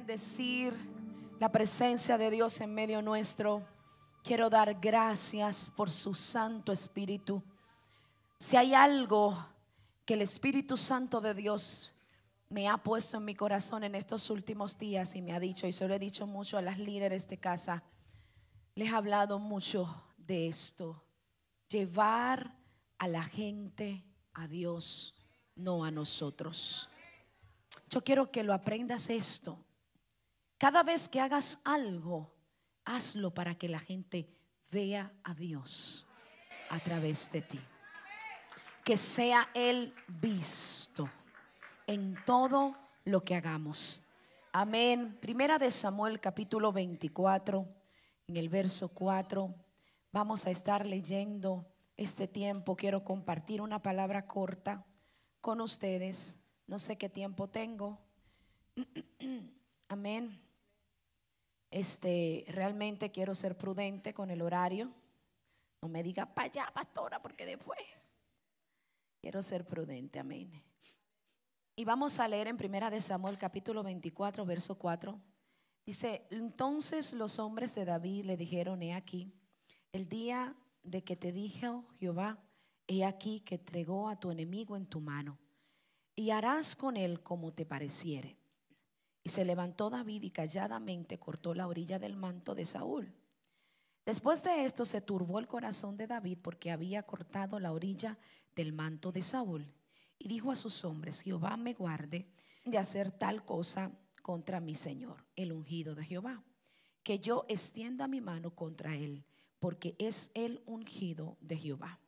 bendecir la presencia de Dios en medio nuestro. Quiero dar gracias por su Santo Espíritu. Si hay algo que el Espíritu Santo de Dios me ha puesto en mi corazón en estos últimos días y me ha dicho, y se lo he dicho mucho a las líderes de casa, les he hablado mucho de esto: llevar a la gente a Dios, no a nosotros. Yo quiero que lo aprendas esto. Cada vez que hagas algo, hazlo para que la gente vea a Dios a través de ti. Que sea Él visto en todo lo que hagamos. Amén. Primera de Samuel capítulo 24, en el verso 4. Vamos a estar leyendo este tiempo. Quiero compartir una palabra corta con ustedes. No sé qué tiempo tengo. Amén. Realmente quiero ser prudente con el horario. No me diga para allá, pastora, porque después quiero ser prudente. Amén. Y vamos a leer en Primera de Samuel capítulo 24 verso 4. Dice: entonces los hombres de David le dijeron: he aquí, el día de que te dijo Jehová, he aquí que entregó a tu enemigo en tu mano, y harás con él como te pareciere. Y se levantó David y calladamente cortó la orilla del manto de Saúl. Después de esto se turbó el corazón de David porque había cortado la orilla del manto de Saúl. Y dijo a sus hombres: Jehová me guarde de hacer tal cosa contra mi señor, el ungido de Jehová, que yo extienda mi mano contra él, porque es el ungido de Jehová.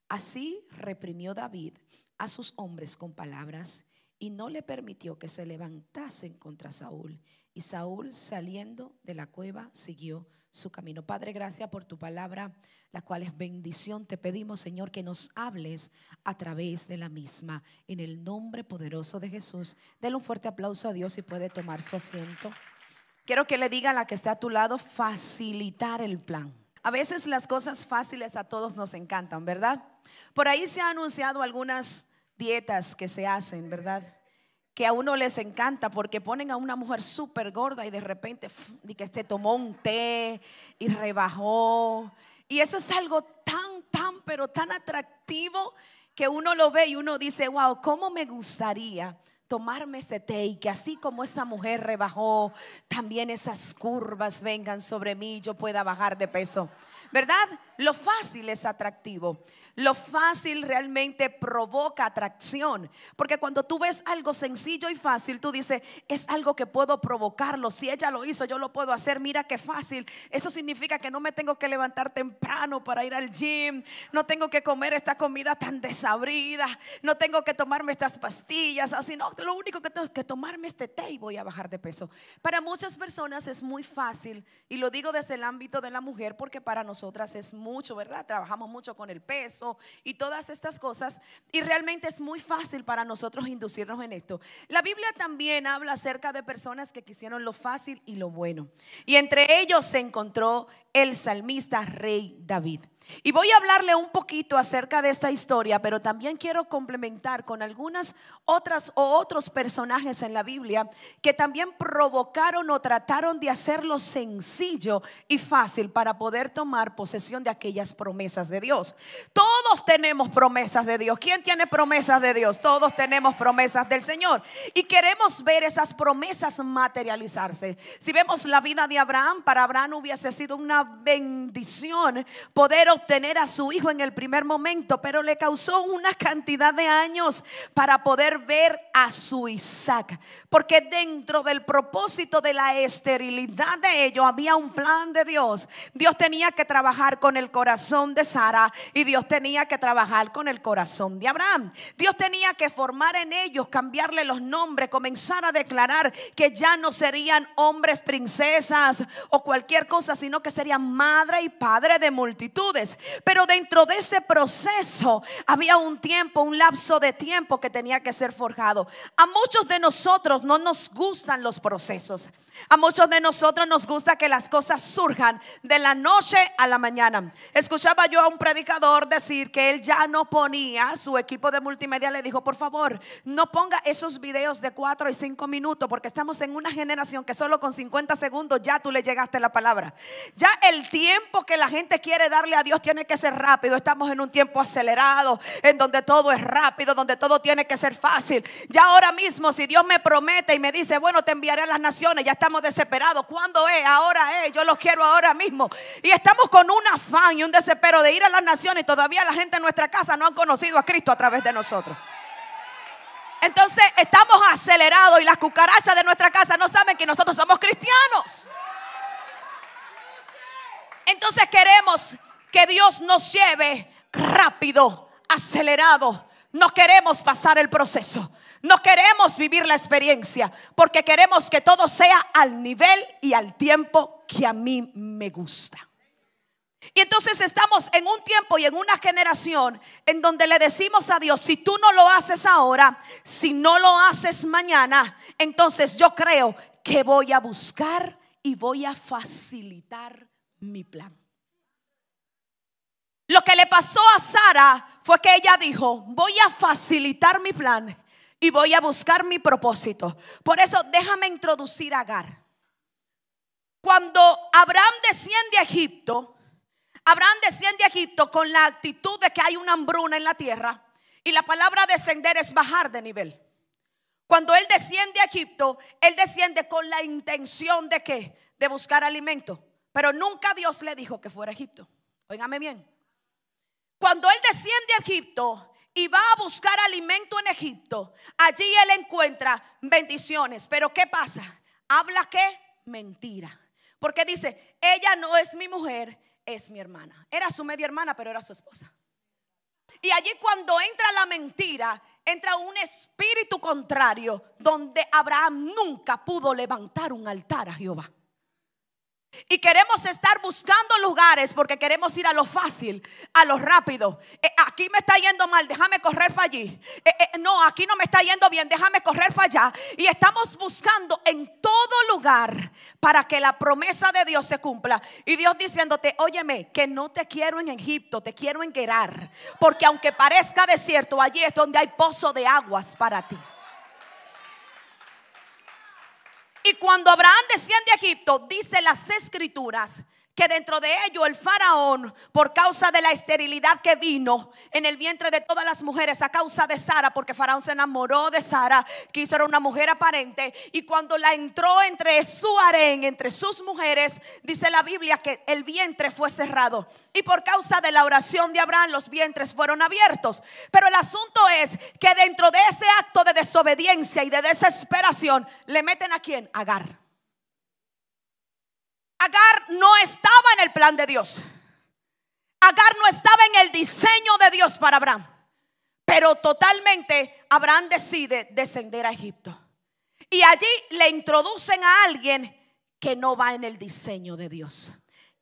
Así reprimió David a sus hombres con palabras, y no le permitió que se levantasen contra Saúl. Y Saúl, saliendo de la cueva, siguió su camino. Padre, gracias por tu palabra, la cual es bendición. Te pedimos, Señor, que nos hables a través de la misma, en el nombre poderoso de Jesús. Dele un fuerte aplauso a Dios y puede tomar su asiento. Quiero que le diga a la que está a tu lado: facilitar el plan. A veces las cosas fáciles a todos nos encantan, ¿verdad? Por ahí se han anunciado algunas dietas que se hacen, ¿verdad? Que a uno les encanta, porque ponen a una mujer súper gorda y de repente que se tomó un té y rebajó. Y eso es algo pero tan atractivo que uno lo ve y uno dice: wow, cómo me gustaría tomarme ese té, y que así como esa mujer rebajó, también esas curvas vengan sobre mí y yo pueda bajar de peso, ¿verdad? Lo fácil es atractivo. Lo fácil realmente provoca atracción, porque cuando tú ves algo sencillo y fácil, tú dices: es algo que puedo provocarlo. Si ella lo hizo, yo lo puedo hacer. Mira qué fácil. Eso significa que no me tengo que levantar temprano para ir al gym. No tengo que comer esta comida tan desabrida. No tengo que tomarme estas pastillas. Así no, lo único que tengo es que tomarme este té y voy a bajar de peso. Para muchas personas es muy fácil, y lo digo desde el ámbito de la mujer, porque para nosotras es mucho, ¿verdad? Trabajamos mucho con el peso y todas estas cosas, y realmente es muy fácil para nosotros inducirnos en esto. La Biblia también habla acerca de personas que quisieron lo fácil y lo bueno, y entre ellos se encontró el salmista rey David. Y voy a hablarle un poquito acerca de esta historia, pero también quiero complementar con algunas otros personajes en la Biblia que también provocaron o trataron de hacerlo sencillo y fácil para poder tomar posesión de aquellas promesas de Dios. Todos tenemos promesas de Dios. ¿Quién tiene promesas de Dios? Todos tenemos promesas del Señor, y queremos ver esas promesas materializarse. Si vemos la vida de Abraham, para Abraham hubiese sido una bendición poder obtener a su hijo en el primer momento, pero le causó una cantidad de años para poder ver a su Isaac, porque dentro del propósito de la esterilidad de ellos había un plan de Dios. Dios tenía que trabajar con el corazón de Sara, y Dios tenía que trabajar con el corazón de Abraham. Dios tenía que formar en ellos, cambiarle los nombres, comenzar a declarar que ya no serían hombres princesas o cualquier cosa, sino que serían madre y padre de multitudes. Pero dentro de ese proceso había un tiempo, un lapso de tiempo que tenía que ser forjado. A muchos de nosotros no nos gustan los procesos. A muchos de nosotros nos gusta que las cosas surjan de la noche a la mañana. Escuchaba yo a un predicador decir que él ya no ponía, su equipo de multimedia le dijo: por favor, no ponga esos videos de 4 y 5 minutos, porque estamos en una generación que solo con 50 segundos ya tú le llegaste la palabra. Ya el tiempo que la gente quiere darle a Dios tiene que ser rápido. Estamos en un tiempo acelerado, en donde todo es rápido, donde todo tiene que ser fácil. Ya ahora mismo, si Dios me promete y me dice: bueno, te enviaré a las naciones, ya estamos desesperados. ¿Cuándo es? Ahora es. Yo los quiero ahora mismo. Y estamos con un afán y un desespero de ir a las naciones, y todavía la gente en nuestra casa no han conocido a Cristo a través de nosotros. Entonces estamos acelerados y las cucarachas de nuestra casa no saben que nosotros somos cristianos. Entonces queremos que Dios nos lleve rápido, acelerado. No queremos pasar el proceso. No queremos vivir la experiencia, porque queremos que todo sea al nivel y al tiempo que a mí me gusta. Y entonces estamos en un tiempo y en una generación en donde le decimos a Dios: si tú no lo haces ahora, si no lo haces mañana, entonces yo creo que voy a buscar y voy a facilitar mi plan. Lo que le pasó a Sara fue que ella dijo: voy a facilitar mi plan y voy a buscar mi propósito. Por eso déjame introducir a Agar. Cuando Abraham desciende a Egipto, con la actitud de que hay una hambruna en la tierra. Y la palabra descender es bajar de nivel. Cuando él desciende a Egipto, él desciende con la intención de ¿qué? De buscar alimento. Pero nunca Dios le dijo que fuera a Egipto. Óigame bien. Cuando él desciende a Egipto y va a buscar alimento en Egipto, allí él encuentra bendiciones. Pero ¿qué pasa? Habla ¿qué? Mentira. Porque dice: ella no es mi mujer, es mi hermana. Era su media hermana, pero era su esposa. Y allí cuando entra la mentira, entra un espíritu contrario, donde Abraham nunca pudo levantar un altar a Jehová. Y queremos estar buscando lugares porque queremos ir a lo fácil, a lo rápido. Aquí me está yendo mal, déjame correr para allí. No, aquí no me está yendo bien, déjame correr para allá. Y estamos buscando en todo lugar para que la promesa de Dios se cumpla. Y Dios diciéndote: óyeme, que no te quiero en Egipto, te quiero en Gerar. Porque aunque parezca desierto, allí es donde hay pozo de aguas para ti. Y cuando Abraham desciende a Egipto, dice las escrituras que dentro de ello el faraón, por causa de la esterilidad que vino en el vientre de todas las mujeres a causa de Sara, porque faraón se enamoró de Sara, quiso era una mujer aparente, y cuando la entró entre su harén, entre sus mujeres, dice la Biblia que el vientre fue cerrado. Y por causa de la oración de Abraham, los vientres fueron abiertos. Pero el asunto es que dentro de ese acto de desobediencia y de desesperación, le meten ¿a quién? A Agar. Agar no estaba en el plan de Dios. Agar no estaba en el diseño de Dios para Abraham. Pero totalmente Abraham decide descender a Egipto. Y allí le introducen a alguien que no va en el diseño de Dios.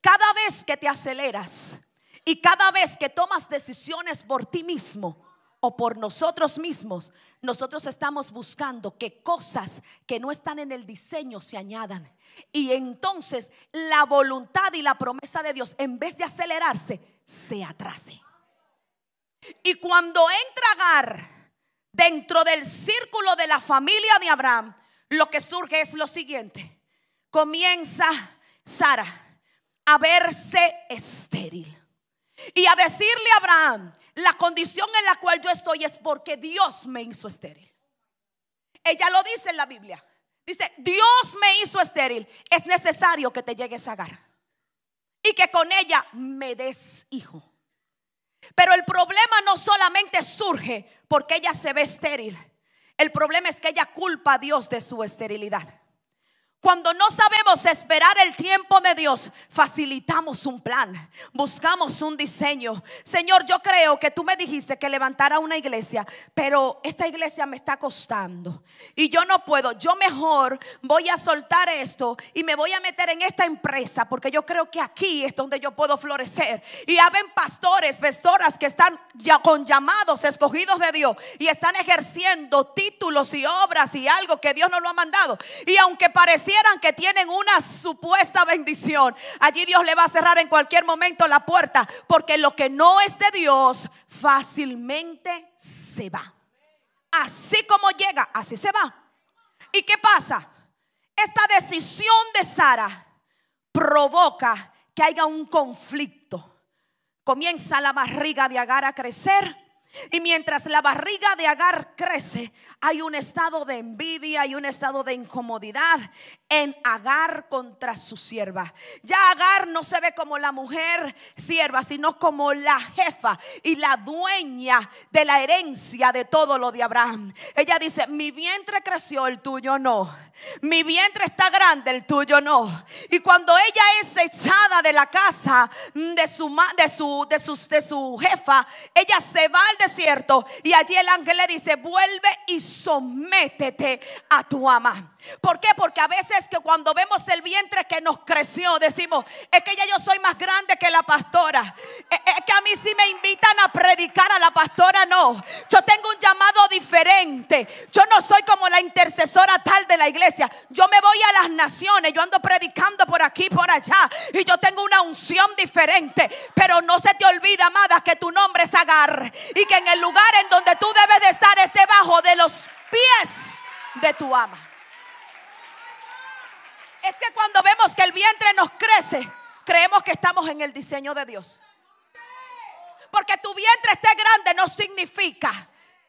Cada vez que te aceleras y cada vez que tomas decisiones por ti mismo o por nosotros mismos, nosotros estamos buscando que cosas que no están en el diseño se añadan. Y entonces la voluntad y la promesa de Dios, en vez de acelerarse, se atrase. Y cuando entra Agar dentro del círculo de la familia de Abraham, lo que surge es lo siguiente: comienza Sara a verse estéril y a decirle a Abraham: la condición en la cual yo estoy es porque Dios me hizo estéril. Ella lo dice en la Biblia. Dice: Dios me hizo estéril, es necesario que te llegues a Agar y que con ella me des hijo. Pero el problema no solamente surge porque ella se ve estéril. El problema es que ella culpa a Dios de su esterilidad. Cuando no sabemos esperar el tiempo de Dios, facilitamos un plan, buscamos un diseño. Señor, yo creo que tú me dijiste que levantara una iglesia, pero esta iglesia me está costando y yo no puedo. Yo mejor voy a soltar esto y me voy a meter en esta empresa, porque yo creo que aquí es donde yo puedo florecer. Y haben pastores, pastoras que están ya con llamados escogidos de Dios y están ejerciendo títulos y obras y algo que Dios no lo ha mandado. Y aunque pareciera creyeran que tienen una supuesta bendición, allí Dios le va a cerrar en cualquier momento la puerta, porque lo que no es de Dios fácilmente se va. Así como llega, así se va. ¿Y qué pasa? Esta decisión de Sara provoca que haya un conflicto. Comienza la barriga de Agar a crecer. Y mientras la barriga de Agar crece, hay un estado de envidia y un estado de incomodidad en Agar contra su sierva. Ya Agar no se ve como la mujer sierva, sino como la jefa y la dueña de la herencia de todo lo de Abraham. Ella dice: mi vientre creció, el tuyo no. Mi vientre está grande, el tuyo no. Y cuando ella es echada de la casa de su jefa, ella se va al desierto y allí el ángel le dice: vuelve y sométete a tu ama. ¿Por qué? Porque a veces que cuando vemos el vientre que nos creció, decimos: es que ya yo soy más grande que la pastora. Es que a mí si me invitan a predicar, a la pastora no. Yo tengo un llamado diferente. Yo no soy como la intercesora tal de la iglesia. Yo me voy a las naciones, yo ando predicando por aquí, por allá, y yo tengo una unción diferente. Pero no se te olvide, amada, que tu nombre es Agar, y que en el lugar en donde tú debes de estar es debajo de los pies de tu ama. Es que cuando vemos que el vientre nos crece, creemos que estamos en el diseño de Dios. Porque tu vientre esté grande no significa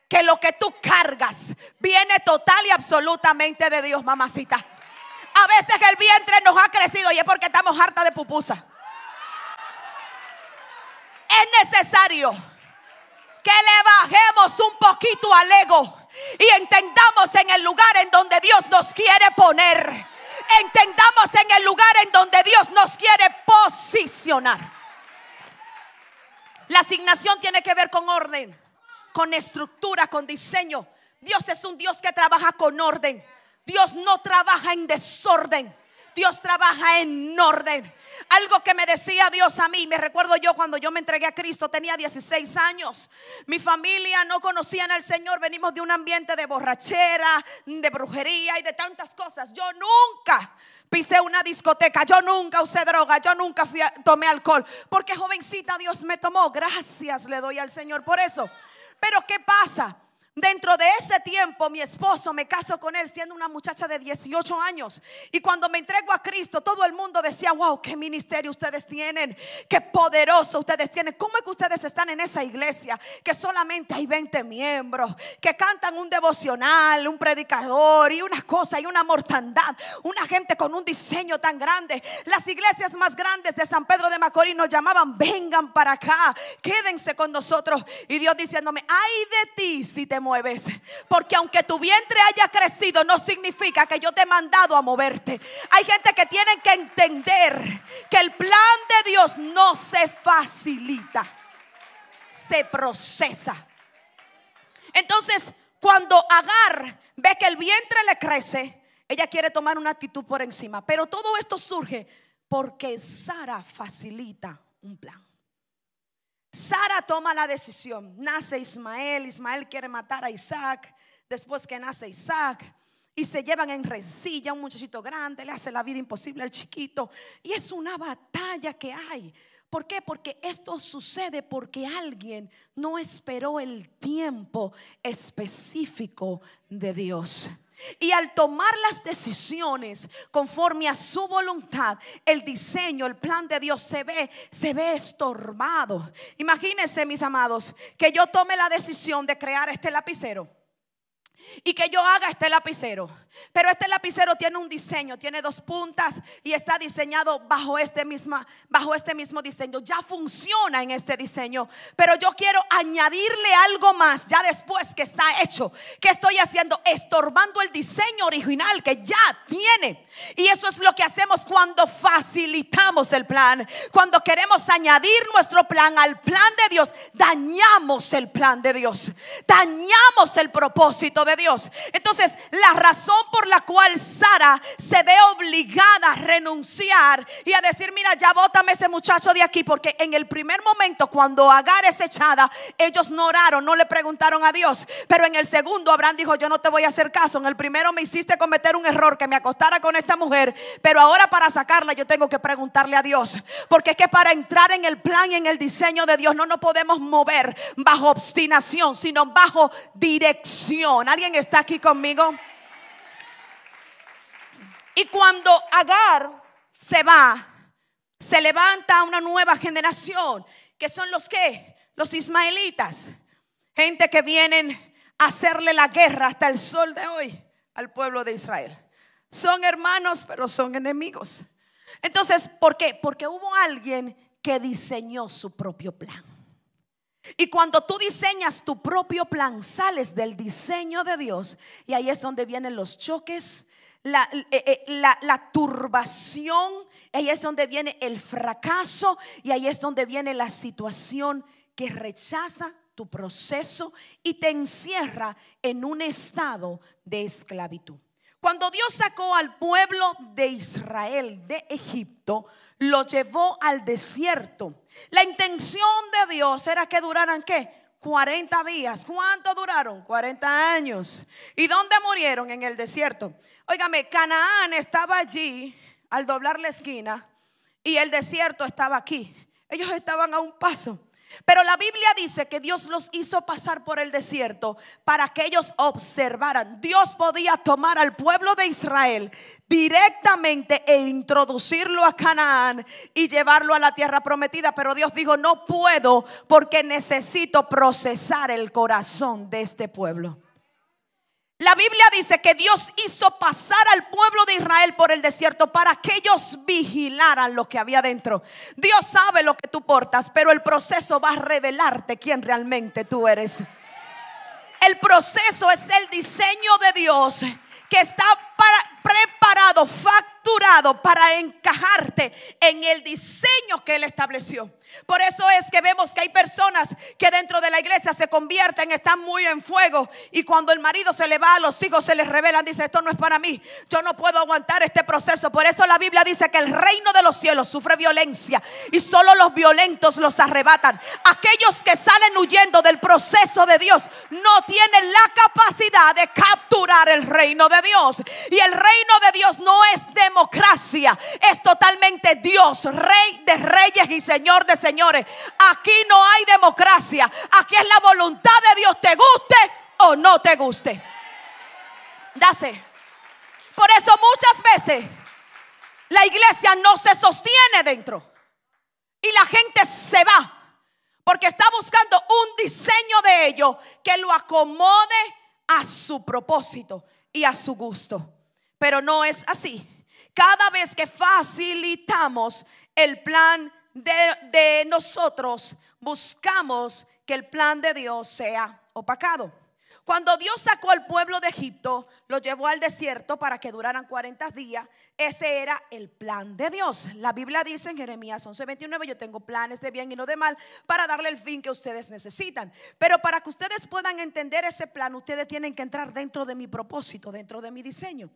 que lo que tú cargas viene total y absolutamente de Dios, mamacita. A veces el vientre nos ha crecido y es porque estamos hartas de pupusa. Es necesario que le bajemos un poquito al ego y entendamos en el lugar en donde Dios nos quiere poner. Entendamos en el lugar en donde Dios nos quiere posicionar. La asignación tiene que ver con orden, con estructura, con diseño. Dios es un Dios que trabaja con orden. Dios no trabaja en desorden. Dios trabaja en orden. Algo que me decía Dios a mí, me recuerdo yo cuando yo me entregué a Cristo, tenía 16 años. Mi familia no conocían al Señor. Venimos de un ambiente de borrachera, de brujería y de tantas cosas. Yo nunca pisé una discoteca, yo nunca usé droga, yo nunca tomé alcohol, porque jovencita Dios me tomó. Gracias le doy al Señor por eso. Pero ¿qué pasa? Dentro de ese tiempo mi esposo, me caso con él siendo una muchacha de 18 años. Y cuando me entrego a Cristo, todo el mundo decía: wow, qué ministerio ustedes tienen, qué poderoso ustedes tienen. ¿Cómo es que ustedes están en esa iglesia que solamente hay 20 miembros, que cantan un devocional, un predicador y una cosa y una mortandad, una gente con un diseño tan grande? Las iglesias más grandes de San Pedro de Macorís nos llamaban: vengan para acá, quédense con nosotros. Y Dios diciéndome: ay de ti si te mueves, porque aunque tu vientre haya crecido no significa que yo te he mandado a moverte. Hay gente que tiene que entender que el plan de Dios no se facilita, se procesa. Entonces, cuando Agar ve que el vientre le crece, ella quiere tomar una actitud por encima. Pero todo esto surge porque Sara facilita un plan. Sara toma la decisión. Nace Ismael. Ismael quiere matar a Isaac. Después que nace Isaac, y se llevan en rencilla. Un muchachito grande le hace la vida imposible al chiquito. Y es una batalla que hay. ¿Por qué? Porque esto sucede porque alguien no esperó el tiempo específico de Dios. Y al tomar las decisiones conforme a su voluntad, el diseño, el plan de Dios se ve estorbado. Imagínense, mis amados, que yo tome la decisión de crear este lapicero y que yo haga este lapicero, pero este lapicero tiene un diseño, tiene 2 puntas y está diseñado bajo este mismo diseño. Ya funciona en este diseño, pero yo quiero añadirle algo más ya después que está hecho. ¿Qué estoy haciendo? Estorbando el diseño original que ya tiene. Y eso es lo que hacemos cuando facilitamos el plan. Cuando queremos añadir nuestro plan al plan de Dios, dañamos el plan de Dios, dañamos el propósito de Dios. Entonces, la razón por la cual Sara se ve obligada a renunciar y a decir, mira, ya bótame ese muchacho de aquí, porque en el primer momento cuando Agar es echada, ellos no oraron, no le preguntaron a Dios. Pero en el segundo Abraham dijo, yo no te voy a hacer caso. En el primero me hiciste cometer un error, que me acostara con esta mujer, pero ahora para sacarla yo tengo que preguntarle a Dios. Porque es que para entrar en el plan y en el diseño de Dios no nos podemos mover bajo obstinación, sino bajo dirección. ¿Alguien está aquí conmigo? Y cuando Agar se va, se levanta una nueva generación, que son los ¿qué? Los ismaelitas. Gente que vienen a hacerle la guerra hasta el sol de hoy al pueblo de Israel. Son hermanos, pero son enemigos. Entonces, ¿por qué? Porque hubo alguien que diseñó su propio plan. Y cuando tú diseñas tu propio plan, sales del diseño de Dios. Y ahí es donde vienen los choques, la turbación. Ahí es donde viene el fracaso. Y ahí es donde viene la situación que rechaza tu proceso y te encierra en un estado de esclavitud. Cuando Dios sacó al pueblo de Israel de Egipto, lo llevó al desierto. La intención de Dios era que duraran ¿qué? 40 días. ¿Cuánto duraron? 40 años. ¿Y dónde murieron? En el desierto. Óigame, Canaán estaba allí al doblar la esquina y el desierto estaba aquí. Ellos estaban a un paso. Pero la Biblia dice que Dios los hizo pasar por el desierto para que ellos observaran. Dios podía tomar al pueblo de Israel directamente e introducirlo a Canaán y llevarlo a la tierra prometida. Pero Dios dijo, no puedo, porque necesito procesar el corazón de este pueblo. La Biblia dice que Dios hizo pasar al pueblo de Israel por el desierto para que ellos vigilaran lo que había dentro. Dios sabe lo que tú portas, pero el proceso va a revelarte quién realmente tú eres. El proceso es el diseño de Dios que está preparado, facturado para encajarte en el diseño que Él estableció. Por eso es que vemos que hay personas que dentro de la iglesia se convierten, están muy en fuego, y cuando el marido se le va, a los hijos se les revelan, dice, esto no es para mí, yo no puedo aguantar este proceso. Por eso la Biblia dice que el reino de los cielos sufre violencia y solo los violentos los arrebatan. Aquellos que salen huyendo del proceso de Dios no tienen la capacidad de capturar el reino de Dios. Y el reino de Dios no es democracia, es totalmente Dios, Rey de reyes y Señor de señores. Aquí no hay democracia, aquí es la voluntad de Dios, te guste o no te guste. Dase. Por eso muchas veces la iglesia no se sostiene dentro y la gente se va porque está buscando un diseño de ellos que lo acomode a su propósito y a su gusto. Pero no es así. Cada vez que facilitamos el plan de nosotros, buscamos que el plan de Dios sea opacado. Cuando Dios sacó al pueblo de Egipto, lo llevó al desierto para que duraran 40 días. Ese era el plan de Dios. La Biblia dice en Jeremías 11:29, yo tengo planes de bien y no de mal para darle el fin que ustedes necesitan. Pero para que ustedes puedan entender ese plan, ustedes tienen que entrar dentro de mi propósito, dentro de mi diseño.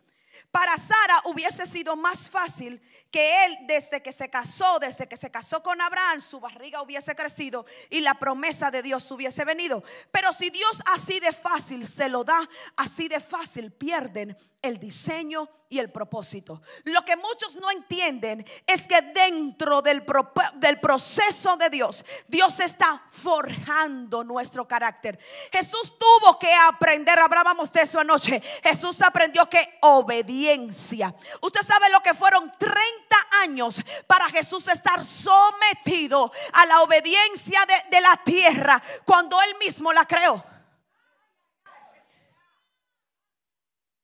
Para Sara hubiese sido más fácil que él, desde que se casó con Abraham, su barriga hubiese crecido y la promesa de Dios hubiese venido. Pero si Dios así de fácil se lo da, así de fácil pierden el diseño y el propósito. Lo que muchos no entienden es que dentro del proceso de Dios, Dios está forjando nuestro carácter. Jesús tuvo que aprender, hablábamos de eso anoche. Jesús aprendió que obediencia. Usted sabe lo que fueron 30 años para Jesús estar sometido a la obediencia de la tierra cuando Él mismo la creó.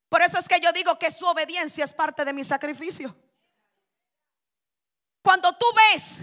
Por eso es que yo digo que su obediencia es parte de mi sacrificio. Cuando tú ves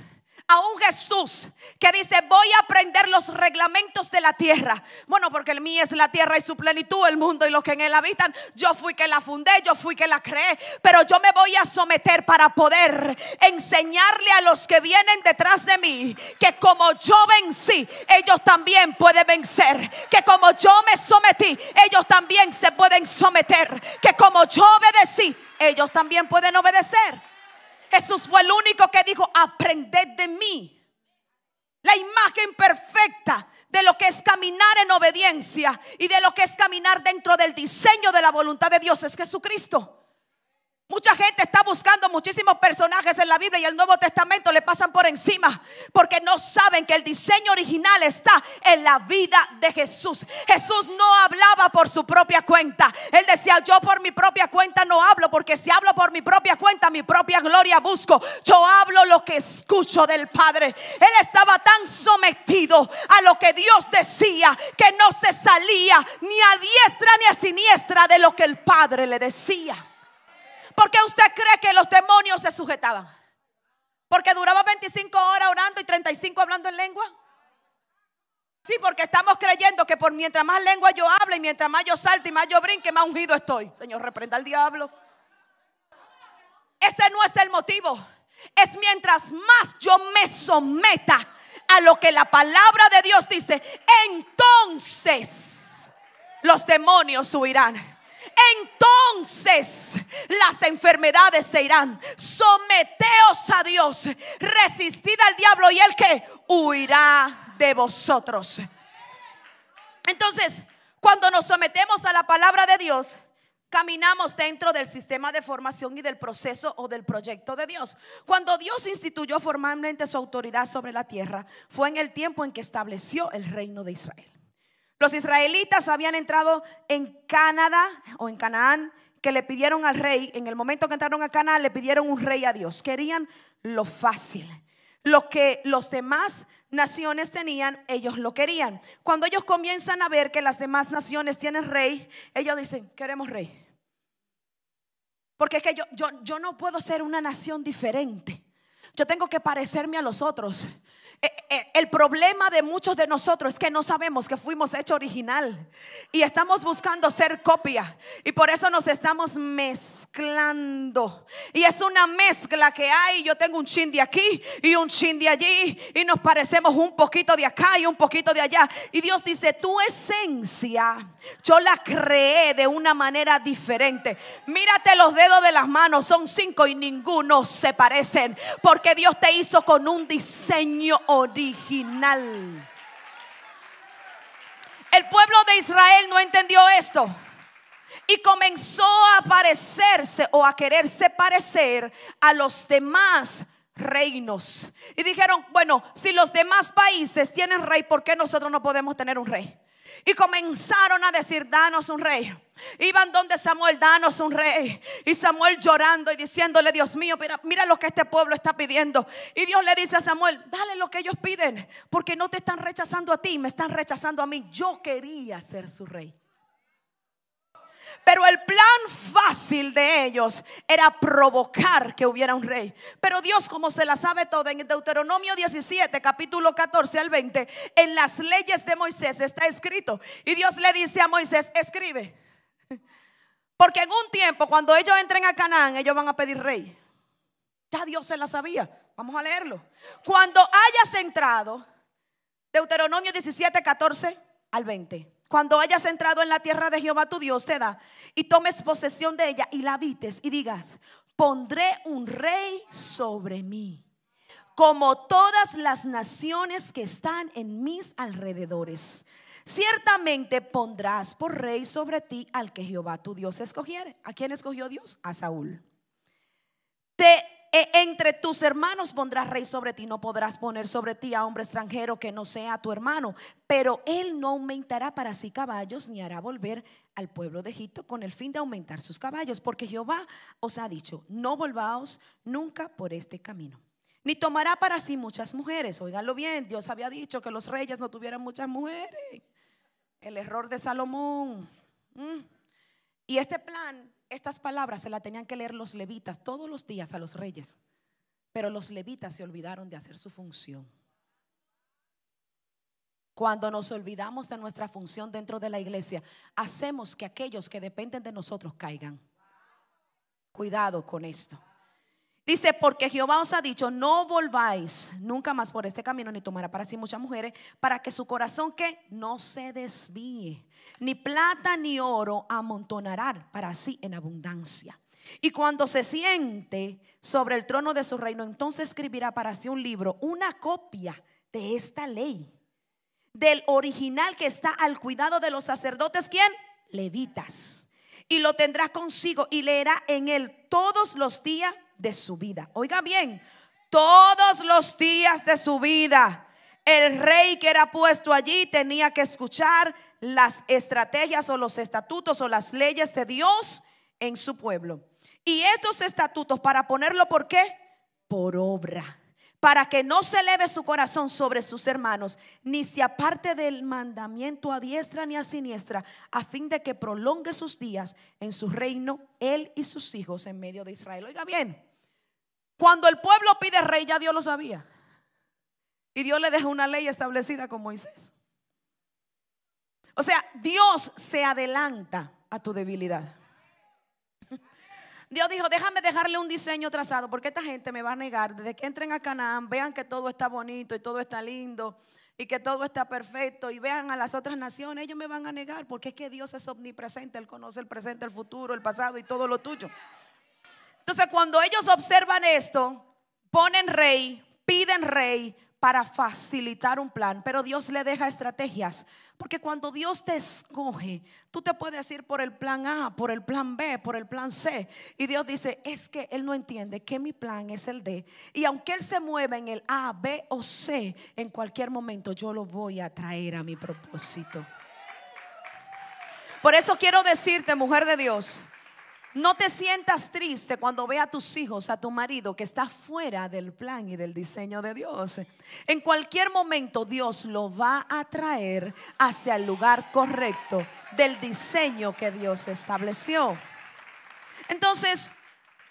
A un Jesús que dice: voy a aprender los reglamentos de la tierra. Bueno, porque el mío es la tierra y su plenitud, el mundo y los que en él habitan. Yo fui que la fundé, yo fui que la creé, pero yo me voy a someter para poder enseñarle a los que vienen detrás de mí que como yo vencí, ellos también pueden vencer. Que como yo me sometí, ellos también se pueden someter. Que como yo obedecí, ellos también pueden obedecer. Jesús fue el único que dijo: aprended de mí. La imagen perfecta de lo que es caminar en obediencia y de lo que es caminar dentro del diseño de la voluntad de Dios es Jesucristo. Mucha gente está buscando muchísimos personajes en la Biblia y el Nuevo Testamento le pasan por encima porque no saben que el diseño original está en la vida de Jesús. Jesús no hablaba por su propia cuenta. Él decía: yo por mi propia cuenta no hablo, porque si hablo por mi propia cuenta, mi propia gloria busco. Yo hablo lo que escucho del Padre. Él estaba tan sometido a lo que Dios decía que no se salía ni a diestra ni a siniestra de lo que el Padre le decía. ¿Por qué usted cree que los demonios se sujetaban? ¿Porque duraba 25 horas orando y 35 hablando en lengua? Sí, porque estamos creyendo que por mientras más lengua yo hable y mientras más yo salte y más yo brinque, más ungido estoy. Señor, reprenda al diablo. Ese no es el motivo. Es mientras más yo me someta a lo que la palabra de Dios dice, entonces los demonios huirán. Entonces las enfermedades se irán. Someteos a Dios, resistid al diablo y él que huirá de vosotros. Entonces, cuando nos sometemos a la palabra de Dios, caminamos dentro del sistema de formación y del proceso o del proyecto de Dios. Cuando Dios instituyó formalmente su autoridad sobre la tierra, fue en el tiempo en que estableció el reino de Israel. Los israelitas habían entrado en Canaán, que le pidieron al rey. En el momento que entraron a Canaán, le pidieron un rey a Dios. Querían lo fácil. Lo que los demás naciones tenían, ellos lo querían. Cuando ellos comienzan a ver que las demás naciones tienen rey, ellos dicen: queremos rey. Porque es que yo no puedo ser una nación diferente. Yo tengo que parecerme a los otros. El problema de muchos de nosotros es que no sabemos que fuimos hechos original y estamos buscando ser copia, y por eso nos estamos mezclando, y es una mezcla que hay. Yo tengo un chin de aquí y un chin de allí y nos parecemos un poquito de acá y un poquito de allá, y Dios dice: tu esencia yo la creé de una manera diferente. Mírate los dedos de las manos, son 5 y ninguno se parecen, porque Dios te hizo con un diseño original. El pueblo de Israel no entendió esto y comenzó a parecerse o a quererse parecer a los demás reinos. Y dijeron: bueno, si los demás países tienen rey, ¿por qué nosotros no podemos tener un rey? Y comenzaron a decir: danos un rey. Iban donde Samuel: danos un rey. Y Samuel llorando y diciéndole: Dios mío, mira lo que este pueblo está pidiendo. Y Dios le dice a Samuel: dale lo que ellos piden, porque no te están rechazando a ti, me están rechazando a mí. Yo quería ser su rey. Pero el plan fácil de ellos era provocar que hubiera un rey. Pero Dios, como se la sabe toda, en Deuteronomio 17, capítulo 14 al 20, en las leyes de Moisés está escrito. Y Dios le dice a Moisés: escribe, porque en un tiempo, cuando ellos entren a Canaán, ellos van a pedir rey. Ya Dios se la sabía. Vamos a leerlo. Cuando hayas entrado, Deuteronomio 17, 14 al 20. Cuando hayas entrado en la tierra de Jehová tu Dios te da, y tomes posesión de ella y la habites, y digas: pondré un rey sobre mí, como todas las naciones que están en mis alrededores. Ciertamente pondrás por rey sobre ti al que Jehová tu Dios escogiere. ¿A quién escogió Dios? A Saúl. Entre tus hermanos pondrás rey sobre ti. No podrás poner sobre ti a hombre extranjero que no sea tu hermano. Pero él no aumentará para sí caballos, ni hará volver al pueblo de Egipto con el fin de aumentar sus caballos. Porque Jehová os ha dicho: no volvaos nunca por este camino. Ni tomará para sí muchas mujeres. Óiganlo bien, Dios había dicho que los reyes no tuvieran muchas mujeres. El error de Salomón. Y este plan, estas palabras se las tenían que leer los levitas todos los días a los reyes. Pero los levitas se olvidaron de hacer su función. Cuando nos olvidamos de nuestra función dentro de la iglesia, hacemos que aquellos que dependen de nosotros caigan. Cuidado con esto. Dice, porque Jehová os ha dicho, no volváis nunca más por este camino, ni tomará para sí muchas mujeres, para que su corazón que no se desvíe, ni plata ni oro amontonará para sí en abundancia. Y cuando se siente sobre el trono de su reino, entonces escribirá para sí un libro, una copia de esta ley, del original que está al cuidado de los sacerdotes, ¿quién? Levitas. Y lo tendrá consigo y leerá en él todos los días de su vida. Oiga bien, todos los días de su vida. El rey que era puesto allí tenía que escuchar las estrategias o los estatutos o las leyes de Dios en su pueblo. Y estos estatutos, para ponerlo, ¿por qué? Por obra. Para que no se eleve su corazón sobre sus hermanos, ni se aparte del mandamiento a diestra ni a siniestra, a fin de que prolongue sus días en su reino, él y sus hijos en medio de Israel. Oiga bien, cuando el pueblo pide rey, ya Dios lo sabía. Y Dios le deja una ley establecida con Moisés. O sea, Dios se adelanta a tu debilidad. Dios dijo, déjame dejarle un diseño trazado, porque esta gente me va a negar. Desde que entren a Canaán, vean que todo está bonito y todo está lindo y que todo está perfecto, y vean a las otras naciones, ellos me van a negar, porque es que Dios es omnipresente. Él conoce el presente, el futuro, el pasado y todo lo tuyo. Entonces, cuando ellos observan esto, ponen rey, piden rey para facilitar un plan, pero Dios le deja estrategias. Porque cuando Dios te escoge, tú te puedes ir por el plan A, por el plan B, por el plan C. Y Dios dice, es que Él no entiende que mi plan es el D. Y aunque Él se mueva en el A, B o C, en cualquier momento yo lo voy a traer a mi propósito. Por eso quiero decirte, mujer de Dios, no te sientas triste cuando ve a tus hijos, a tu marido que está fuera del plan y del diseño de Dios. En cualquier momento Dios lo va a traer hacia el lugar correcto del diseño que Dios estableció. Entonces,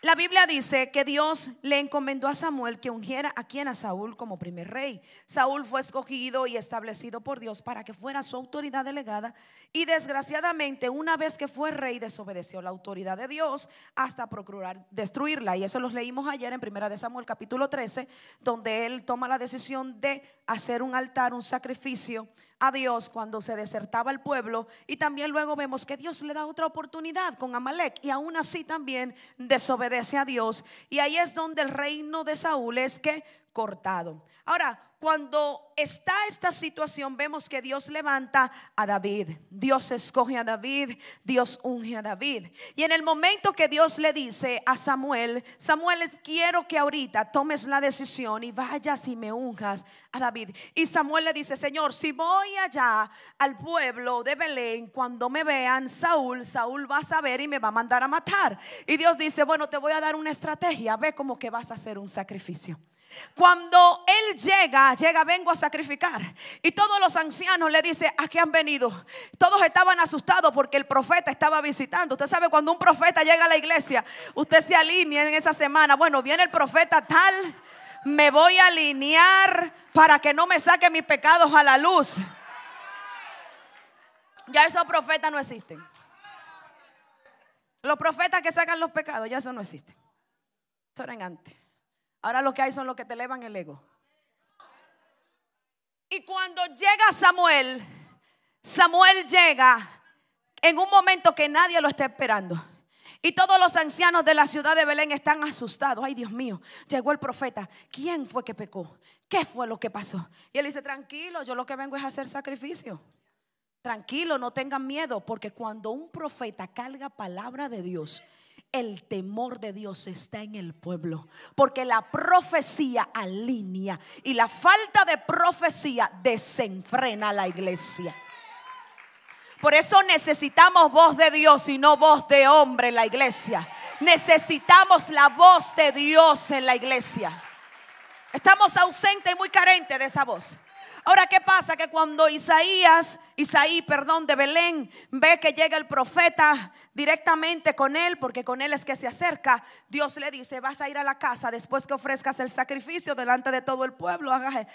la Biblia dice que Dios le encomendó a Samuel que ungiera a quien, a Saúl, como primer rey. Saúl fue escogido y establecido por Dios para que fuera su autoridad delegada, y desgraciadamente una vez que fue rey desobedeció la autoridad de Dios hasta procurar destruirla. Y eso los leímos ayer en 1 Samuel capítulo 13, donde él toma la decisión de hacer un altar, un sacrificio a Dios cuando se desertaba el pueblo. Y también luego vemos que Dios le da otra oportunidad con Amalek, y aún así también desobedece a Dios. Y ahí es donde el reino de Saúl es que cortado. Ahora, cuando está esta situación, vemos que Dios levanta a David. Dios escoge a David, Dios unge a David. Y en el momento que Dios le dice a Samuel, Samuel, quiero que ahorita tomes la decisión y vayas y me unjas a David. Y Samuel le dice, Señor, si voy allá al pueblo de Belén, cuando me vean Saúl va a saber y me va a mandar a matar. Y Dios dice, bueno, te voy a dar una estrategia. Ve como que vas a hacer un sacrificio. Cuando él llega, vengo a sacrificar. Y todos los ancianos le dicen, ¿a qué han venido? Todos estaban asustados porque el profeta estaba visitando. Usted sabe, cuando un profeta llega a la iglesia, usted se alinea en esa semana. Bueno, viene el profeta tal, me voy a alinear para que no me saque mis pecados a la luz. Ya esos profetas no existen. Los profetas que sacan los pecados, ya eso no existe. Eso era antes. Ahora lo que hay son los que te elevan el ego. Y cuando llega Samuel llega en un momento que nadie lo está esperando. Y todos los ancianos de la ciudad de Belén están asustados. Ay, Dios mío, llegó el profeta. ¿Quién fue que pecó? ¿Qué fue lo que pasó? Y él dice, tranquilo, yo lo que vengo es a hacer sacrificio. Tranquilo, no tengan miedo, porque cuando un profeta carga palabra de Dios, el temor de Dios está en el pueblo, porque la profecía alinea y la falta de profecía desenfrena a la iglesia. Por eso necesitamos voz de Dios y no voz de hombre en la iglesia. Necesitamos la voz de Dios en la iglesia. Estamos ausentes y muy carentes de esa voz. Ahora, ¿qué pasa? Que cuando Isaí de Belén ve que llega el profeta directamente con él, porque con él es que se acerca, Dios le dice: vas a ir a la casa después que ofrezcas el sacrificio delante de todo el pueblo, hagas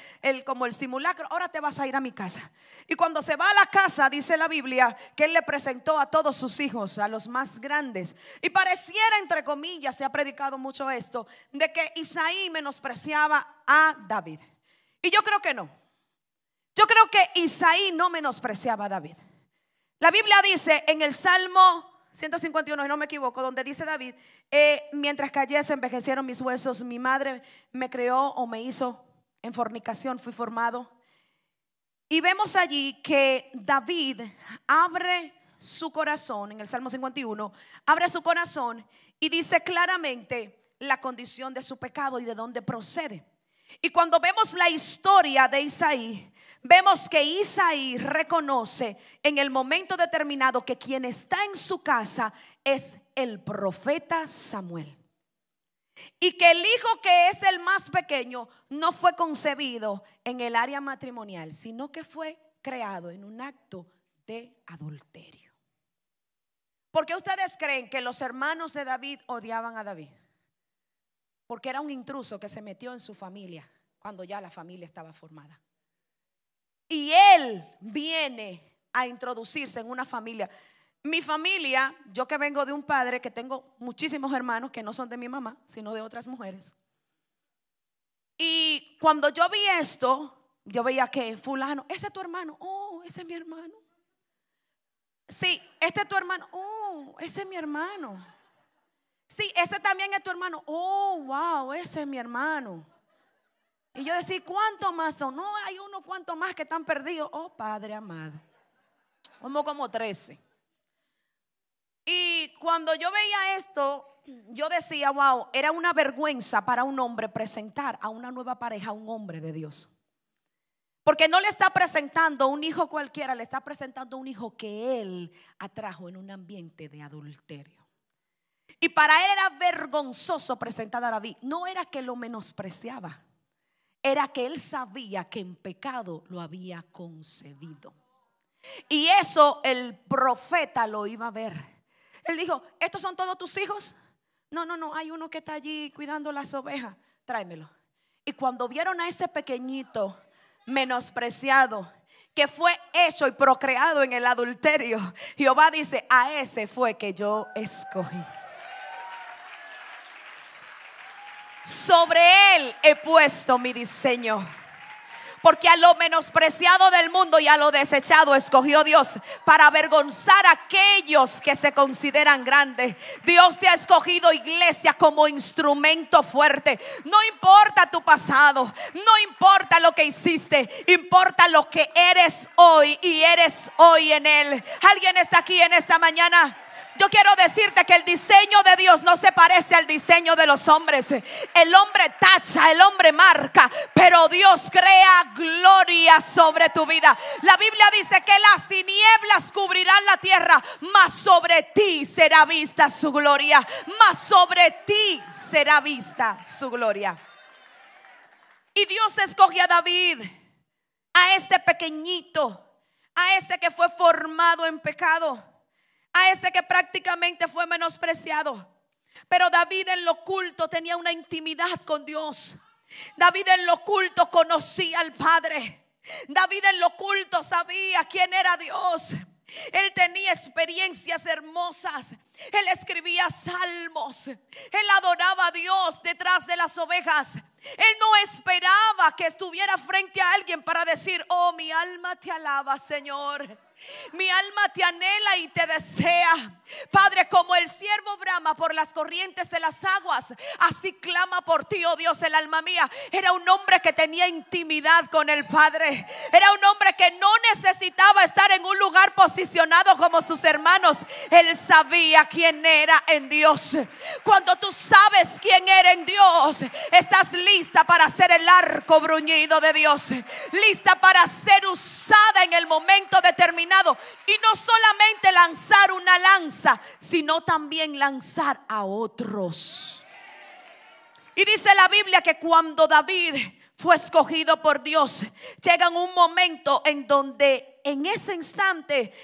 como el simulacro, ahora te vas a ir a mi casa. Y cuando se va a la casa, dice la Biblia que él le presentó a todos sus hijos, a los más grandes. Y pareciera, entre comillas, se ha predicado mucho esto, de que Isaí menospreciaba a David. Y yo creo que no. Yo creo que Isaí no menospreciaba a David. La Biblia dice en el Salmo 151, si no me equivoco, donde dice David: mientras callé se envejecieron mis huesos, mi madre me creó o me hizo en fornicación, fui formado. Y vemos allí que David abre su corazón, en el Salmo 51, abre su corazón y dice claramente la condición de su pecado y de dónde procede. Y cuando vemos la historia de Isaí, vemos que Isaí reconoce en el momento determinado que quien está en su casa es el profeta Samuel. Y que el hijo, que es el más pequeño, no fue concebido en el área matrimonial, sino que fue creado en un acto de adulterio. ¿Por qué ustedes creen que los hermanos de David odiaban a David? Porque era un intruso que se metió en su familia cuando ya la familia estaba formada. Y él viene a introducirse en una familia. Mi familia, yo que vengo de un padre, que tengo muchísimos hermanos que no son de mi mamá, sino de otras mujeres. Y cuando yo vi esto, yo veía que fulano, ese es tu hermano, oh, ese es mi hermano. Sí, este es tu hermano, oh, ese es mi hermano. Sí, ese también es tu hermano. Oh, wow, ese es mi hermano. Y yo decía: ¿cuántos más son? No, hay uno, ¿cuántos más que están perdidos? Oh, Padre amado, como 13. Y cuando yo veía esto, yo decía: wow, era una vergüenza para un hombre presentar a una nueva pareja a un hombre de Dios. Porque no le está presentando un hijo cualquiera, le está presentando un hijo que él atrajo en un ambiente de adulterio. Y para él era vergonzoso presentar a David. No era que lo menospreciaba, era que él sabía que en pecado lo había concebido. Y eso el profeta lo iba a ver. Él dijo: ¿estos son todos tus hijos? No, hay uno que está allí cuidando las ovejas, tráemelo. Y cuando vieron a ese pequeñito menospreciado, que fue hecho y procreado en el adulterio, Jehová dice: a ese fue que yo escogí. Sobre él he puesto mi diseño. Porque a lo menospreciado del mundo y a lo desechado escogió Dios para avergonzar a aquellos que se consideran grandes. Dios te ha escogido, iglesia, como instrumento fuerte. No importa tu pasado, no importa lo que hiciste, importa lo que eres hoy, y eres hoy en Él. ¿Alguien está aquí en esta mañana? Yo quiero decirte que el diseño de Dios no se parece al diseño de los hombres. El hombre tacha, el hombre marca, pero Dios crea gloria sobre tu vida. La Biblia dice que las tinieblas cubrirán la tierra, mas sobre ti será vista su gloria. Mas sobre ti será vista su gloria. Y Dios escoge a David, a este pequeñito, a este que fue formado en pecado, a este que prácticamente fue menospreciado. Pero David en lo oculto tenía una intimidad con Dios. David en lo oculto conocía al Padre. David en lo oculto sabía quién era Dios. Él tenía experiencias hermosas. Él escribía salmos. Él adoraba a Dios detrás de las ovejas. Él no esperaba que estuviera frente a alguien para decir: oh, mi alma te alaba, Señor. Mi alma te anhela y te desea. Padre, como el ciervo brama por las corrientes de las aguas, así clama por ti, oh Dios, el alma mía. Era un hombre que tenía intimidad con el Padre. Era un hombre que no necesitaba estar en un lugar posicionado como sus hermanos. Él sabía quién era en Dios. Cuando tú sabes quién era en Dios, estás lista para ser el arco bruñido de Dios, lista para ser usada en el momento determinado. Y no solamente lanzar una lanza, sino también lanzar a otros. Y dice la Biblia que cuando David fue escogido por Dios. Llega un momento en donde en ese instante,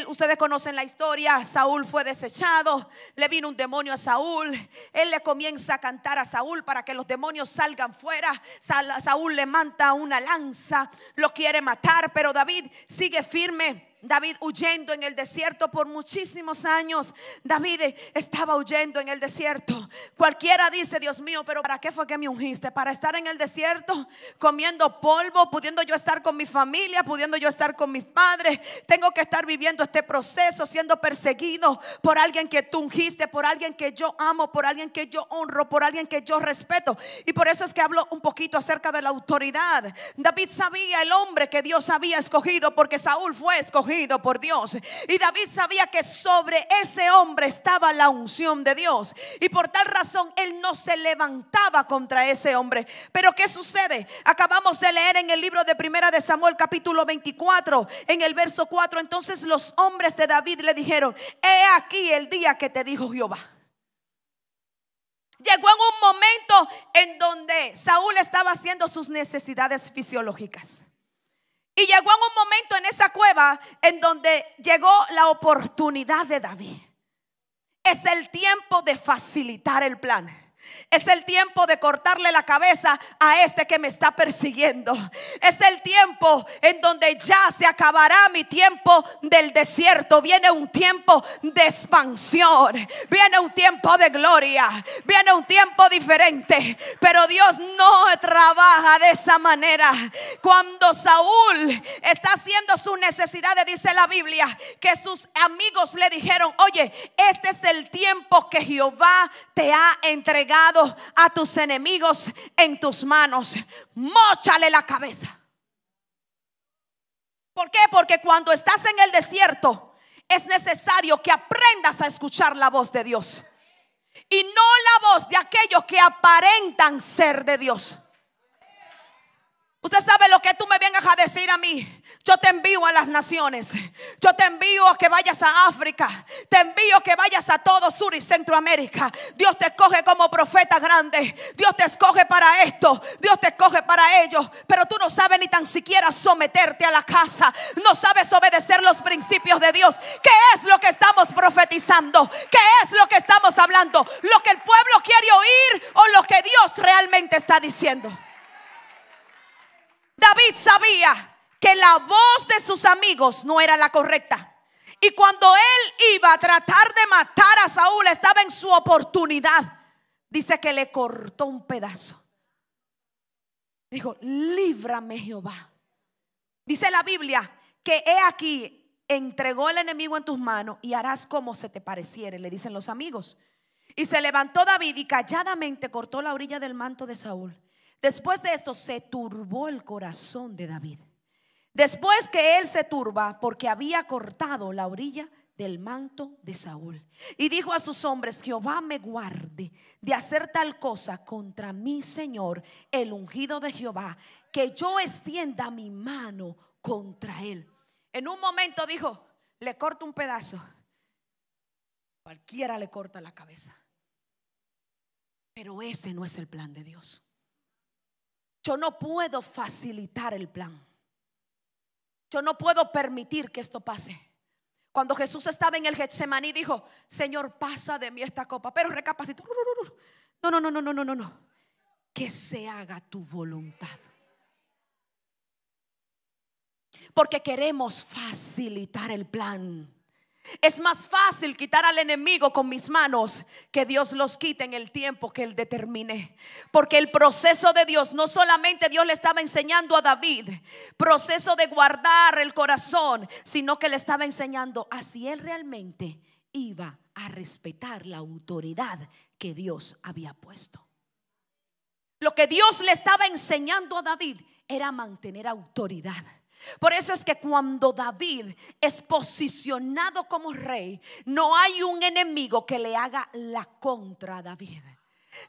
ustedes conocen la historia, Saúl fue desechado, le vino un demonio a Saúl, él le comienza a cantar a Saúl para que los demonios salgan fuera. Saúl le manda una lanza, lo quiere matar, pero David sigue firme. David huyendo en el desierto por muchísimos años. David estaba huyendo en el desierto. Cualquiera dice: Dios mío, pero ¿para qué fue que me ungiste? ¿Para estar en el desierto comiendo polvo? Pudiendo yo estar con mi familia, pudiendo yo estar con mis padres. Tengo que estar viviendo este proceso siendo perseguido por alguien que tú ungiste, por alguien que yo amo, por alguien que yo honro, por alguien que yo respeto. Y por eso es que hablo un poquito acerca de la autoridad. David sabía el hombre que Dios había escogido, porque Saúl fue escogido por Dios, y David sabía que sobre ese hombre estaba la unción de Dios, y por tal razón él no se levantaba contra ese hombre. Pero ¿qué sucede? Acabamos de leer en el libro de Primera de Samuel capítulo 24 en el verso 4. Entonces los hombres de David le dijeron: he aquí el día que te dijo Jehová. Llegó en un momento en donde Saúl estaba haciendo sus necesidades fisiológicas. Y llegó en un momento en esa cueva en donde llegó la oportunidad de David. Es el tiempo de facilitar el plan. Es el tiempo de cortarle la cabeza a este que me está persiguiendo. Es el tiempo en donde ya se acabará mi tiempo del desierto. Viene un tiempo de expansión. Viene un tiempo de gloria. Viene un tiempo diferente. Pero Dios no trabaja de esa manera. Cuando Saúl está haciendo sus necesidades, dice la Biblia que sus amigos le dijeron: oye, este es el tiempo que Jehová te ha entregado a tus enemigos en tus manos. Móchale la cabeza. ¿Por qué? Porque cuando estás en el desierto es necesario que aprendas a escuchar la voz de Dios y no la voz de aquellos que aparentan ser de Dios. Usted sabe lo que tú me vengas a decir a mí. Yo te envío a las naciones. Yo te envío a que vayas a África. Te envío a que vayas a todo Sur y Centroamérica. Dios te escoge como profeta grande. Dios te escoge para esto. Dios te escoge para ello. Pero tú no sabes ni tan siquiera someterte a la casa. No sabes obedecer los principios de Dios. ¿Qué es lo que estamos profetizando? ¿Qué es lo que estamos hablando? ¿Lo que el pueblo quiere oír o lo que Dios realmente está diciendo? David sabía que la voz de sus amigos no era la correcta. Y cuando él iba a tratar de matar a Saúl, estaba en su oportunidad. Dice que le cortó un pedazo. Dijo: líbrame, Jehová. Dice la Biblia que he aquí, entregó el enemigo en tus manos y harás como se te pareciere, le dicen los amigos. Y se levantó David y calladamente cortó la orilla del manto de Saúl. Después de esto se turbó el corazón de David. Después que él se turba porque había cortado la orilla del manto de Saúl, y dijo a sus hombres: Jehová me guarde de hacer tal cosa contra mi Señor, el ungido de Jehová, que yo extienda mi mano contra él. En un momento dijo: le corto un pedazo. Cualquiera le corta la cabeza. Pero ese no es el plan de Dios. Yo no puedo facilitar el plan. Yo no puedo permitir que esto pase. Cuando Jesús estaba en el Getsemaní, dijo: Señor, pasa de mí esta copa. Pero recapacitó: no. Que se haga tu voluntad. Porque queremos facilitar el plan. Es más fácil quitar al enemigo con mis manos que Dios los quite en el tiempo que Él determine. Porque el proceso de Dios, no solamente Dios le estaba enseñando a David proceso de guardar el corazón, sino que le estaba enseñando a si él realmente iba a respetar la autoridad que Dios había puesto. Lo que Dios le estaba enseñando a David era mantener autoridad. Por eso es que cuando David es posicionado como rey, no hay un enemigo que le haga la contra a David.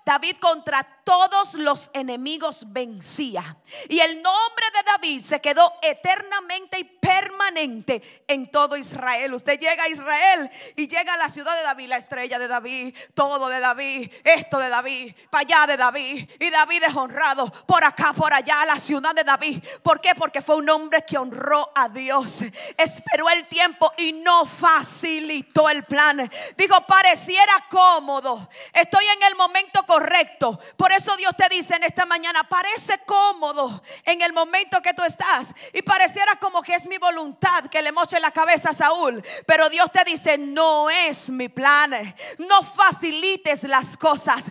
David contra todos los enemigos vencía. Y el nombre de David se quedó eternamente y permanente en todo Israel. Usted llega a Israel y llega a la ciudad de David, la estrella de David, todo de David, esto de David, para allá de David. Y David es honrado por acá, por allá, la ciudad de David. ¿Por qué? Porque fue un hombre que honró a Dios. Esperó el tiempo y no facilitó el plan. Dijo, pareciera cómodo, estoy en el momento correcto. Por eso Dios te dice en esta mañana, parece cómodo en el momento que tú estás y pareciera como que es mi voluntad que le moche la cabeza a Saúl, pero Dios te dice, no es mi plan. No facilites las cosas.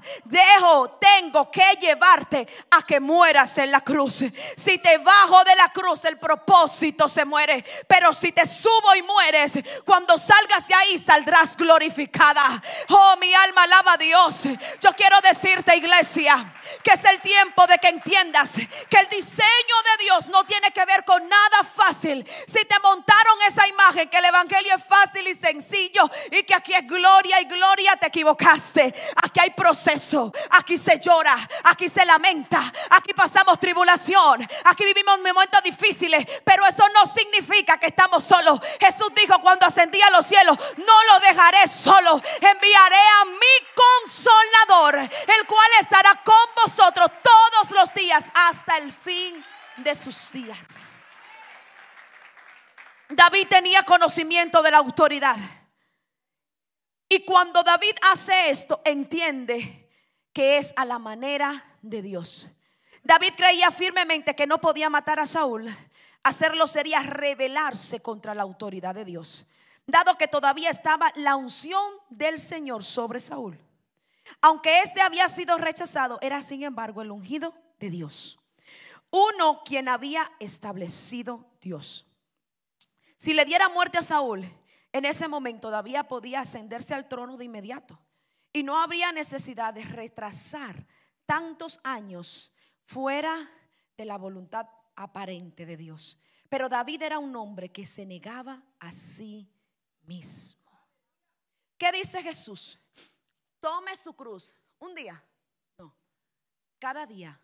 Tengo que llevarte a que mueras en la cruz. Si te bajo de la cruz, el propósito se muere, pero si te subo y mueres, cuando salgas de ahí saldrás glorificada. Oh, mi alma alaba a Dios. Yo quiero decirte, iglesia, que es el tiempo de que entiendas que el diseño de Dios no tiene que ver con nada fácil. Si te montaron esa imagen que el evangelio es fácil y sencillo y que aquí es gloria y gloria, te equivocaste. Aquí hay proceso, aquí se llora, aquí se lamenta, aquí pasamos tribulación, aquí vivimos momentos difíciles, pero eso no significa que estamos solos. Jesús dijo cuando ascendía a los cielos, no lo dejaré solo, enviaré a mi consolador, el cual estará con vosotros todos los días hasta el fin de sus días. David tenía conocimiento de la autoridad, y cuando David hace esto, entiende que es a la manera de Dios. David creía firmemente que no podía matar a Saúl. Hacerlo sería rebelarse contra la autoridad de Dios, dado que todavía estaba la unción del Señor sobre Saúl. Aunque este había sido rechazado, era sin embargo el ungido de Dios, uno quien había establecido Dios. Si le diera muerte a Saúl, en ese momento todavía podía ascenderse al trono de inmediato y no habría necesidad de retrasar tantos años fuera de la voluntad aparente de Dios. Pero David era un hombre que se negaba a sí mismo. ¿Qué dice Jesús? Tome su cruz. Un día, no, cada día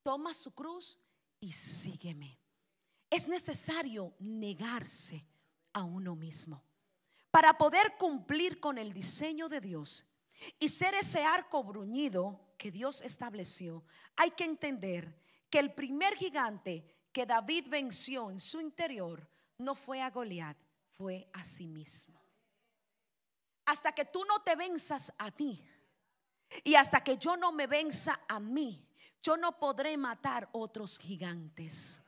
toma su cruz y sígueme. Es necesario negarse a uno mismo para poder cumplir con el diseño de Dios y ser ese arco bruñido que Dios estableció. Hay que entender que el primer gigante que David venció en su interior no fue a Goliat, fue a sí mismo. Hasta que tú no te venzas a ti y hasta que yo no me venza a mí, yo no podré matar otros gigantes.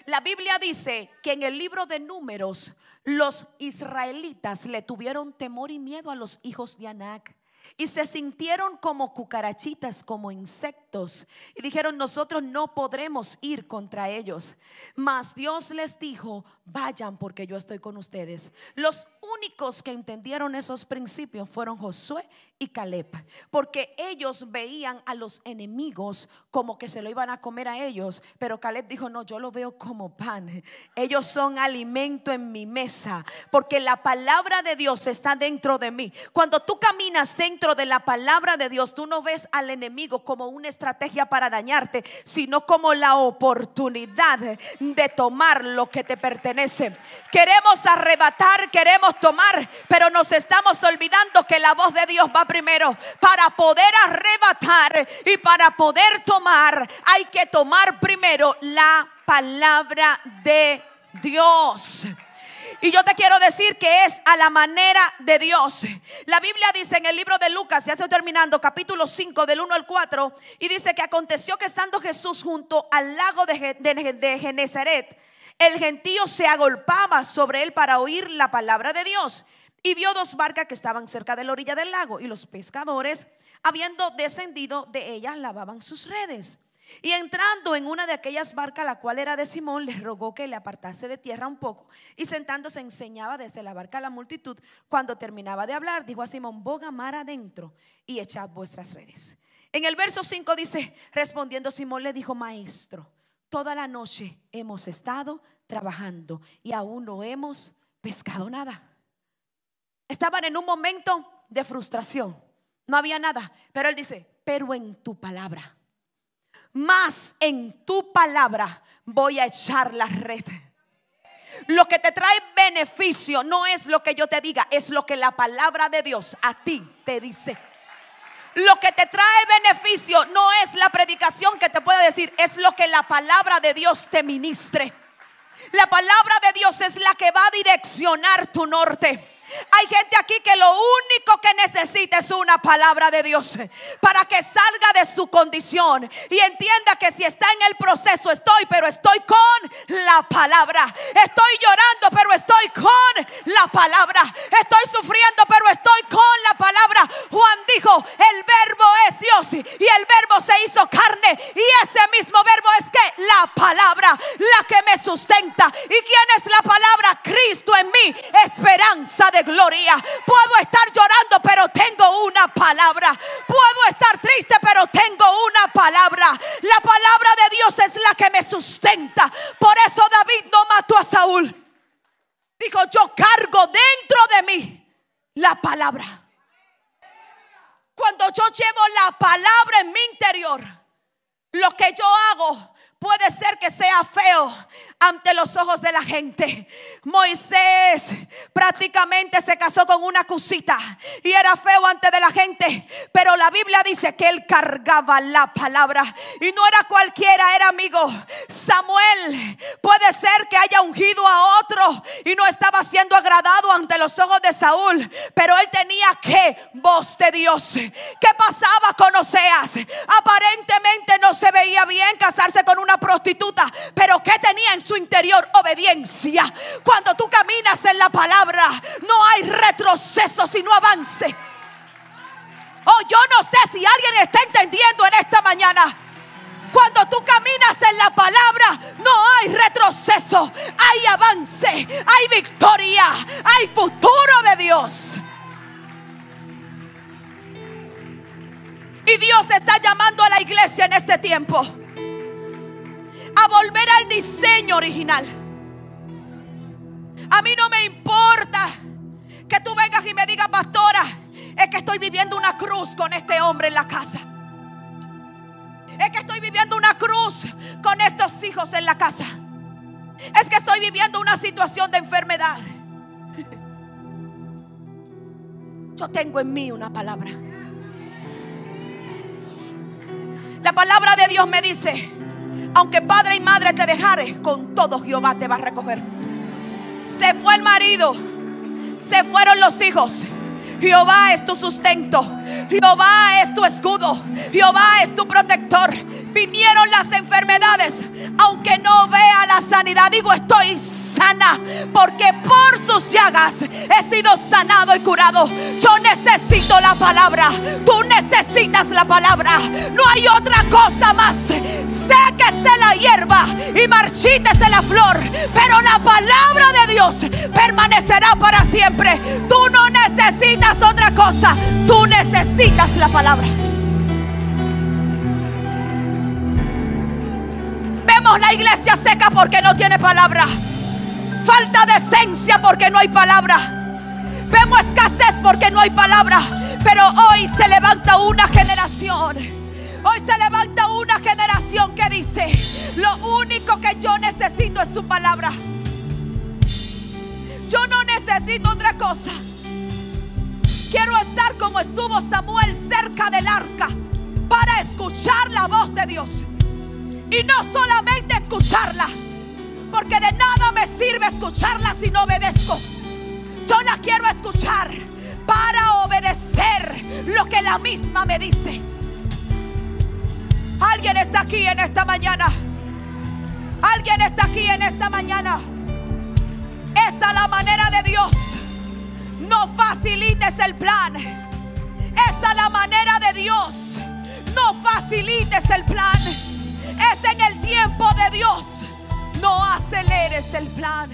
La Biblia dice que en el libro de Números los israelitas le tuvieron temor y miedo a los hijos de Anac y se sintieron como cucarachitas, como insectos, y dijeron, nosotros no podremos ir contra ellos. Mas Dios les dijo, vayan porque yo estoy con ustedes. Los únicos que entendieron esos principios fueron Josué y Caleb, porque ellos veían a los enemigos como que se lo iban a comer a ellos, pero Caleb dijo, no, yo lo veo como pan. Ellos son alimento en mi mesa, porque la palabra de Dios está dentro de mí. Cuando tú caminas dentro de la palabra de Dios, tú no ves al enemigo como una estrategia para dañarte, sino como la oportunidad de tomar lo que te pertenece. Queremos arrebatar, queremos tomar, pero nos estamos olvidando que la voz de Dios va primero. Para poder arrebatar y para poder tomar, hay que tomar primero la palabra de Dios. Y yo te quiero decir que es a la manera de Dios. La Biblia dice en el libro de Lucas, ya estoy terminando, capítulo 5 del 1 al 4, y dice que aconteció que estando Jesús junto al lago de Genezaret, el gentío se agolpaba sobre él para oír la palabra de Dios. Y vio dos barcas que estaban cerca de la orilla del lago, y los pescadores, habiendo descendido de ellas, lavaban sus redes. Y entrando en una de aquellas barcas, la cual era de Simón, les rogó que le apartase de tierra un poco, y sentándose enseñaba desde la barca a la multitud. Cuando terminaba de hablar, dijo a Simón, boga mar adentro y echad vuestras redes. En el verso 5 dice, respondiendo Simón le dijo, maestro, toda la noche hemos estado trabajando y aún no hemos pescado nada. Estaban en un momento de frustración. No había nada. Pero él dice, pero en tu palabra, más en tu palabra voy a echar la red. Lo que te trae beneficio no es lo que yo te diga, es lo que la palabra de Dios a ti te dice. Lo que te trae beneficio no es la predicación que te puede decir, es lo que la palabra de Dios te ministre. La palabra de Dios es la que va a direccionar tu norte. Hay gente aquí que lo único que necesita es una palabra de Dios para que salga de su condición y entienda que si está en el proceso pero estoy con la palabra. Estoy llorando, pero estoy con la palabra. Estoy sufriendo, pero estoy con la palabra. Juan dijo, el verbo es Dios y el verbo se hizo carne, y ese mismo verbo es que la palabra, la que me sustenta. ¿Y quién es la palabra? Cristo en mí, esperanza de gloria. Puedo estar llorando, pero tengo una palabra. Puedo estar triste, pero tengo una palabra. La palabra de Dios es la que me sustenta. Por eso David no mató a Saúl. Dijo, yo cargo dentro de mí la palabra. Cuando yo llevo la palabra en mi interior, lo que yo hago puede ser que sea feo ante los ojos de la gente. Moisés prácticamente se casó con una cusita y era feo ante de la gente, pero la Biblia dice que él cargaba la palabra, y no era cualquiera, era amigo. Samuel puede ser que haya ungido a otro y no estaba siendo agradado ante los ojos de Saúl, pero él tenía que voz de Dios. ¿Qué pasaba con Oseas? Aparentemente no se veía bien casarse con una prostituta, pero ¿qué tenía en su interior? Obediencia. Cuando tú caminas en la palabra, no hay retroceso sino avance. Oh, yo no sé si alguien está entendiendo en esta mañana. Cuando tú caminas en la palabra, no hay retroceso, hay avance, hay victoria, hay futuro de Dios. Y Dios está llamando a la iglesia en este tiempo a volver al diseño original. A mí no me importa que tú vengas y me digas, pastora, es que estoy viviendo una cruz con este hombre en la casa. Es que estoy viviendo una cruz con estos hijos en la casa. Es que estoy viviendo una situación de enfermedad. Yo tengo en mí una palabra. La palabra de Dios me dice, aunque padre y madre te dejare, con todo Jehová te va a recoger. Se fue el marido, se fueron los hijos, Jehová es tu sustento, Jehová es tu escudo, Jehová es tu protector. Vinieron las enfermedades, aunque no vea la sanidad, digo, estoy sana, porque por sus llagas he sido sanado y curado. Yo necesito la palabra, tú necesitas la palabra. No hay otra cosa más. Séquese la hierba y marchítese la flor, pero la palabra de Dios permanecerá para siempre. Tú no necesitas otra cosa, tú necesitas la palabra. Vemos la iglesia seca porque no tiene palabra. Falta de esencia porque no hay palabra. Vemos escasez porque no hay palabra. Pero hoy se levanta una generación. Hoy se levanta una generación que dice, lo único que yo necesito es su palabra. Yo no necesito otra cosa. Quiero estar como estuvo Samuel cerca del arca para escuchar la voz de Dios. Y no solamente escucharla, porque de nada me sirve escucharla si no obedezco. Yo la quiero escuchar para obedecer lo que la misma me dice. Alguien está aquí en esta mañana. Alguien está aquí en esta mañana. Esa es la manera de Dios. No facilites el plan. Esa es la manera de Dios. No facilites el plan. Es en el tiempo de Dios. No aceleres el plan.